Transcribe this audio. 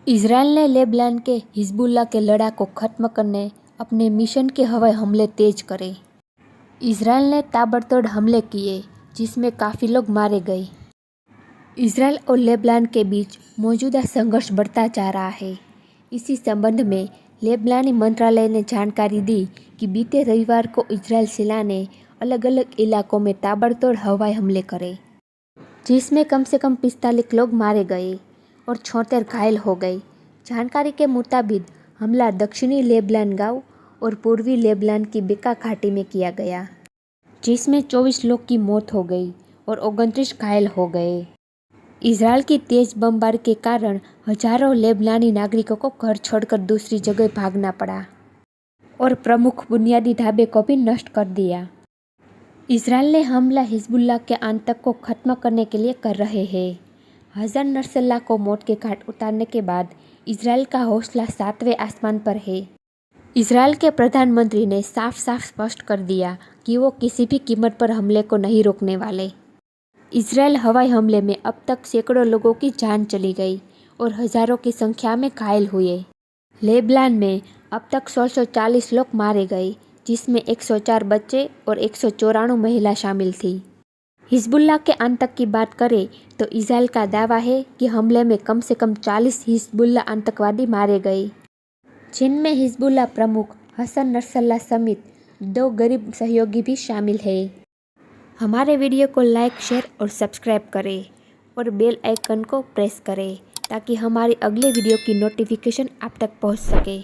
Israel ने Lebanon के Hezbollah के लड़ाको खत्म करने अपने मिशन के हवाई हमले तेज करे। इसराइल ने ताबड़तोड़ हमले किए जिसमें काफ़ी लोग मारे गए। इसराइल और लेबनान के बीच मौजूदा संघर्ष बढ़ता जा रहा है। इसी संबंध में लेबनानी मंत्रालय ने जानकारी दी कि बीते रविवार को इसराइल सेना ने अलग अलग इलाकों में ताबड़तोड़ हवाई हमले करे, जिसमें कम से कम 45 लोग मारे गए और 76 घायल हो गए। जानकारी के मुताबिक हमला दक्षिणी लेबनान गांव और पूर्वी लेबनान की बेका घाटी में किया गया, जिसमें 24 लोग की मौत हो गई और 29 घायल हो गए। इसराइल की तेज बमबारी के कारण हजारों लेबनानी नागरिकों को घर छोड़कर दूसरी जगह भागना पड़ा और प्रमुख बुनियादी ढाबे को भी नष्ट कर दिया। इसराइल ने हमला हिजबुल्लाह के आतंक को खत्म करने के लिए कर रहे हैं। हसन नसरल्लाह को मौत के घाट उतारने के बाद इसराइल का हौसला 7वें आसमान पर है। इसराइल के प्रधानमंत्री ने साफ साफ स्पष्ट कर दिया कि वो किसी भी कीमत पर हमले को नहीं रोकने वाले। इसराइल हवाई हमले में अब तक सैकड़ों लोगों की जान चली गई और हजारों की संख्या में घायल हुए। लेबनान में अब तक 140 लोग मारे गए, जिसमें 104 बच्चे और 194 महिला शामिल थी। हिजबुल्लाह के आतंक की बात करें तो इसराइल का दावा है कि हमले में कम से कम 40 हिजबुल्लाह आतंकवादी मारे गए, जिनमें हिजबुल्लाह प्रमुख हसन नसरल्लाह समेत 2 गरीब सहयोगी भी शामिल हैं। हमारे वीडियो को लाइक, शेयर और सब्सक्राइब करें और बेल आइकन को प्रेस करें ताकि हमारी अगले वीडियो की नोटिफिकेशन आप तक पहुंच सके।